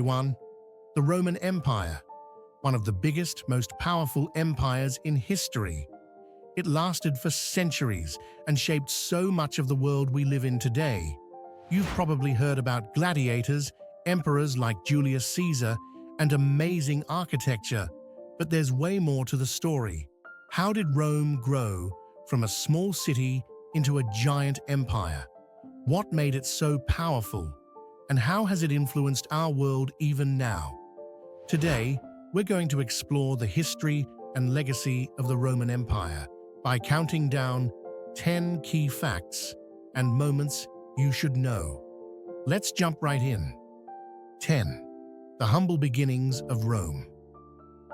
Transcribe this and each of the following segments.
everyone. The Roman Empire, one of the biggest, most powerful empires in history. It lasted for centuries and shaped so much of the world we live in today. You've probably heard about gladiators, emperors like Julius Caesar, and amazing architecture, but there's way more to the story. How did Rome grow from a small city into a giant empire? What made it so powerful? And how has it influenced our world even now? Today, we're going to explore the history and legacy of the Roman Empire by counting down 10 key facts and moments you should know. Let's jump right in. 10. The humble beginnings of Rome.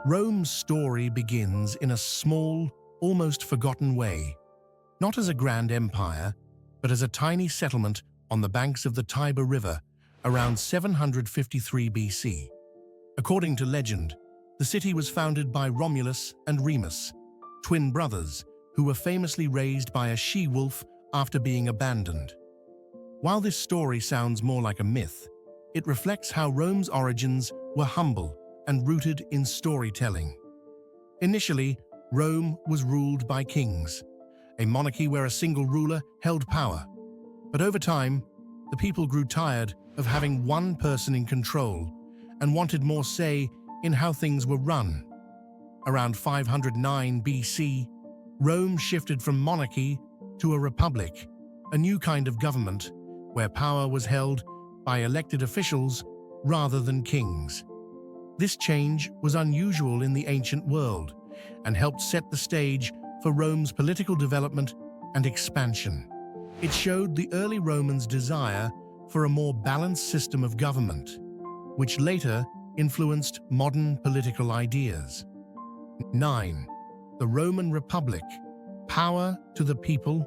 Rome's story begins in a small, almost forgotten way, not as a grand empire, but as a tiny settlement on the banks of the Tiber River around 753 BC. According to legend, the city was founded by Romulus and Remus, twin brothers who were famously raised by a she-wolf after being abandoned. While this story sounds more like a myth, it reflects how Rome's origins were humble and rooted in storytelling. Initially, Rome was ruled by kings, a monarchy where a single ruler held power. But over time, the people grew tired of having one person in control and wanted more say in how things were run. Around 509 BC, Rome shifted from monarchy to a republic, a new kind of government where power was held by elected officials rather than kings. This change was unusual in the ancient world and helped set the stage for Rome's political development and expansion. It showed the early Romans' desire for a more balanced system of government, which later influenced modern political ideas. 9. The Roman Republic. Power to the people.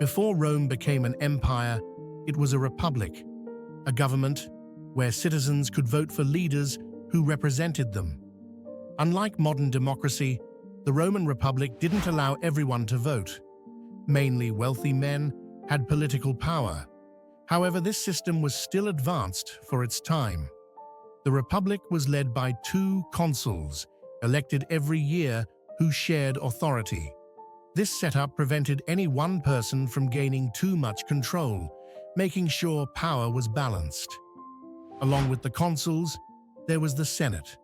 Before Rome became an empire, it was a republic, a government where citizens could vote for leaders who represented them. Unlike modern democracy, the Roman Republic didn't allow everyone to vote. Mainly wealthy men had political power. However, this system was still advanced for its time. The Republic was led by 2 consuls, elected every year, who shared authority. This setup prevented any one person from gaining too much control, making sure power was balanced. Along with the consuls, there was the Senate,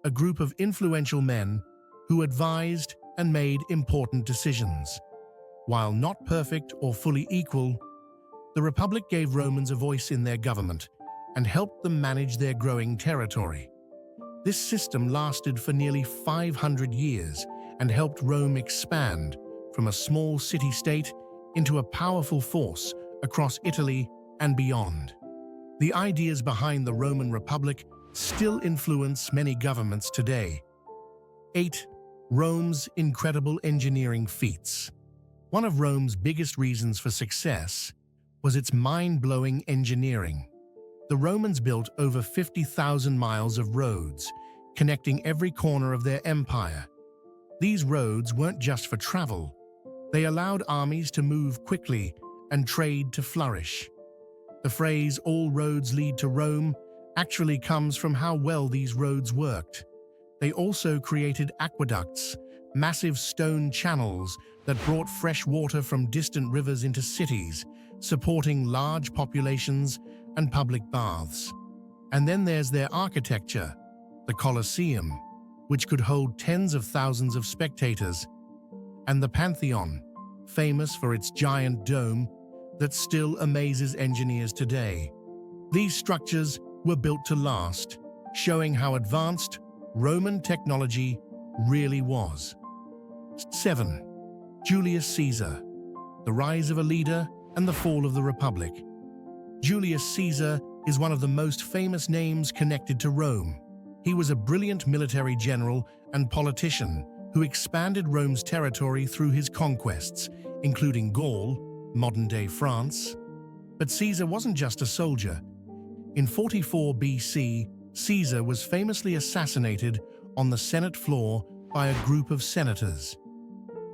a group of influential men who advised and made important decisions. While not perfect or fully equal, the Republic gave Romans a voice in their government and helped them manage their growing territory. This system lasted for nearly 500 years and helped Rome expand from a small city-state into a powerful force across Italy and beyond. The ideas behind the Roman Republic still influence many governments today. 8. Rome's incredible engineering feats. One of Rome's biggest reasons for success was its mind-blowing engineering. The Romans built over 50,000 miles of roads, connecting every corner of their empire. These roads weren't just for travel. They allowed armies to move quickly and trade to flourish. The phrase, "all roads lead to Rome," actually comes from how well these roads worked. They also created aqueducts, massive stone channels that brought fresh water from distant rivers into cities, supporting large populations and public baths. And then there's their architecture, the Colosseum, which could hold tens of thousands of spectators, and the Pantheon, famous for its giant dome that still amazes engineers today. These structures were built to last, showing how advanced Roman technology really was. 7. Julius Caesar. The rise of a leader and the fall of the Republic. Julius Caesar is one of the most famous names connected to Rome. He was a brilliant military general and politician who expanded Rome's territory through his conquests, including Gaul, modern-day France. But Caesar wasn't just a soldier. In 44 BC, Caesar was famously assassinated on the Senate floor by a group of senators.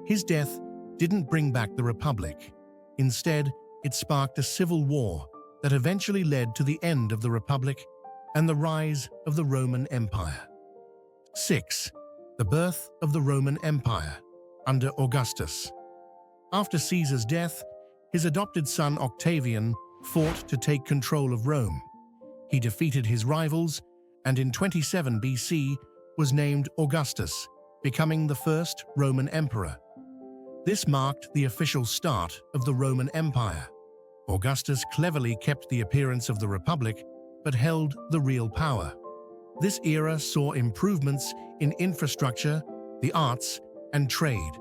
His death didn't bring back the Republic. Instead, it sparked a civil war that eventually led to the end of the Republic and the rise of the Roman Empire. 6. The birth of the Roman Empire under Augustus. After Caesar's death, his adopted son Octavian fought to take control of Rome. He defeated his rivals and in 27 BC was named Augustus, becoming the first Roman emperor. This marked the official start of the Roman Empire. Augustus cleverly kept the appearance of the Republic, but held the real power. This era saw improvements in infrastructure, the arts, and trade.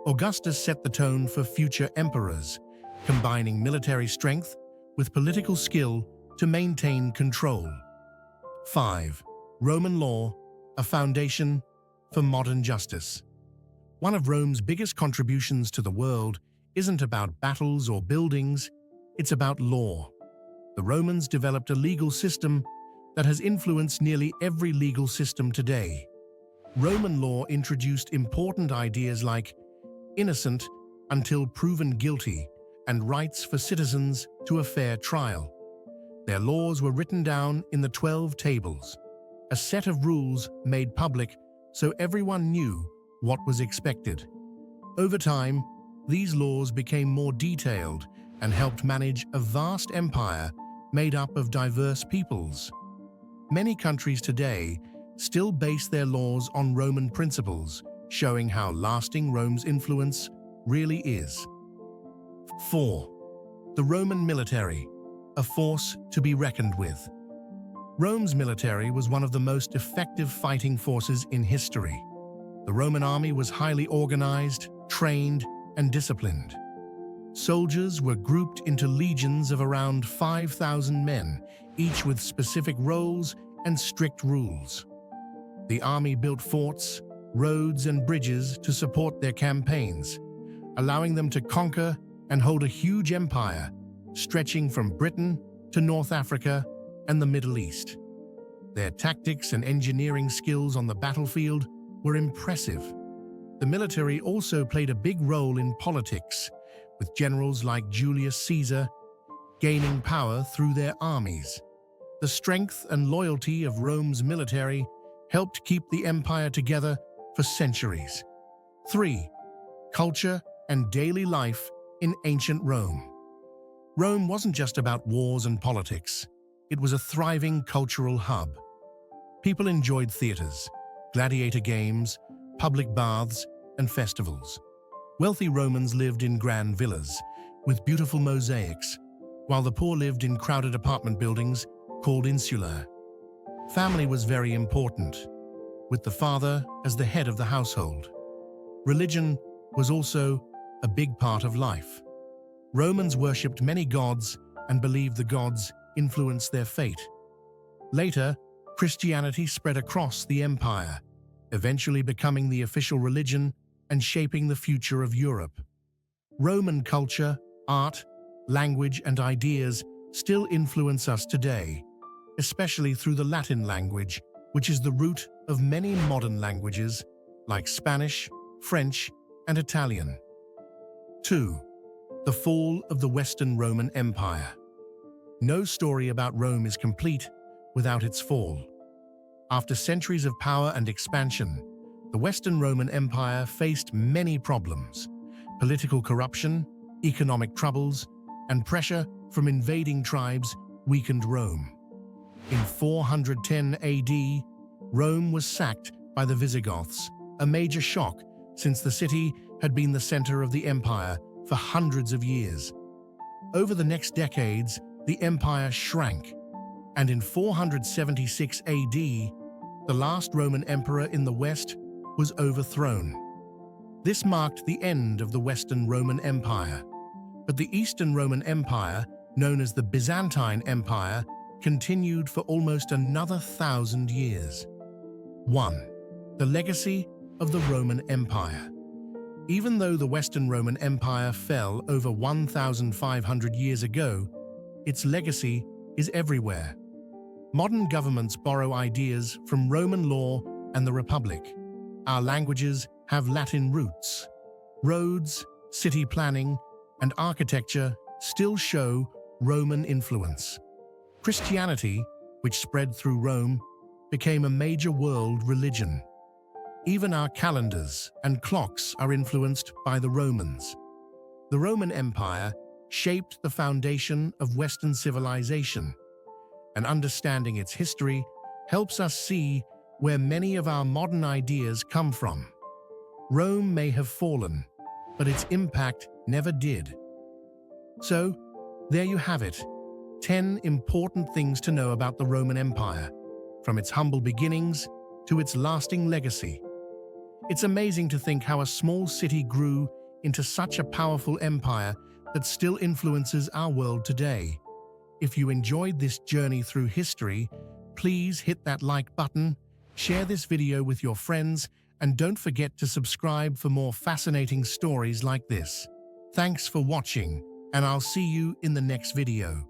Augustus set the tone for future emperors, combining military strength with political skill to maintain control. 5. Roman law, a foundation for modern justice. One of Rome's biggest contributions to the world isn't about battles or buildings, it's about law. The Romans developed a legal system that has influenced nearly every legal system today. Roman law introduced important ideas like innocent until proven guilty and rights for citizens to a fair trial. Their laws were written down in the 12 Tables, a set of rules made public so everyone knew what was expected. Over time, these laws became more detailed and helped manage a vast empire made up of diverse peoples. Many countries today still base their laws on Roman principles, showing how lasting Rome's influence really is. 4. The Roman military, a force to be reckoned with. Rome's military was one of the most effective fighting forces in history. The Roman army was highly organized, trained, and disciplined. Soldiers were grouped into legions of around 5,000 men, each with specific roles and strict rules. The army built forts, roads, and bridges to support their campaigns, allowing them to conquer and hold a huge empire, stretching from Britain to North Africa and the Middle East. Their tactics and engineering skills on the battlefield were impressive. The military also played a big role in politics, with generals like Julius Caesar gaining power through their armies. The strength and loyalty of Rome's military helped keep the empire together for centuries. 3. Culture and daily life in ancient Rome. Rome wasn't just about wars and politics. It was a thriving cultural hub. People enjoyed theaters, gladiator games, public baths, and festivals. Wealthy Romans lived in grand villas with beautiful mosaics, while the poor lived in crowded apartment buildings called insulae. Family was very important, with the father as the head of the household. Religion was also a big part of life. Romans worshipped many gods and believed the gods influenced their fate. Later, Christianity spread across the empire, eventually becoming the official religion and shaping the future of Europe. Roman culture, art, language, and ideas still influence us today, especially through the Latin language, which is the root of many modern languages like Spanish, French, and Italian. 2. The fall of the Western Roman Empire. No story about Rome is complete without its fall. After centuries of power and expansion, the Western Roman Empire faced many problems: political corruption, economic troubles, and pressure from invading tribes weakened Rome. In 410 AD, Rome was sacked by the Visigoths, a major shock since the city had been the center of the empire for hundreds of years. Over the next decades, the empire shrank, and in 476 AD, the last Roman emperor in the West was overthrown. This marked the end of the Western Roman Empire, but the Eastern Roman Empire, known as the Byzantine Empire, continued for almost another 1,000 years. 1. The legacy of the Roman Empire. Even though the Western Roman Empire fell over 1,500 years ago, its legacy is everywhere. Modern governments borrow ideas from Roman law and the Republic. Our languages have Latin roots. Roads, city planning, and architecture still show Roman influence. Christianity, which spread through Rome, became a major world religion. Even our calendars and clocks are influenced by the Romans. The Roman Empire shaped the foundation of Western civilization, and understanding its history helps us see where many of our modern ideas come from. Rome may have fallen, but its impact never did. So, there you have it, 10 important things to know about the Roman Empire, from its humble beginnings to its lasting legacy. It's amazing to think how a small city grew into such a powerful empire that still influences our world today. If you enjoyed this journey through history, please hit that like button, share this video with your friends, and don't forget to subscribe for more fascinating stories like this. Thanks for watching, and I'll see you in the next video.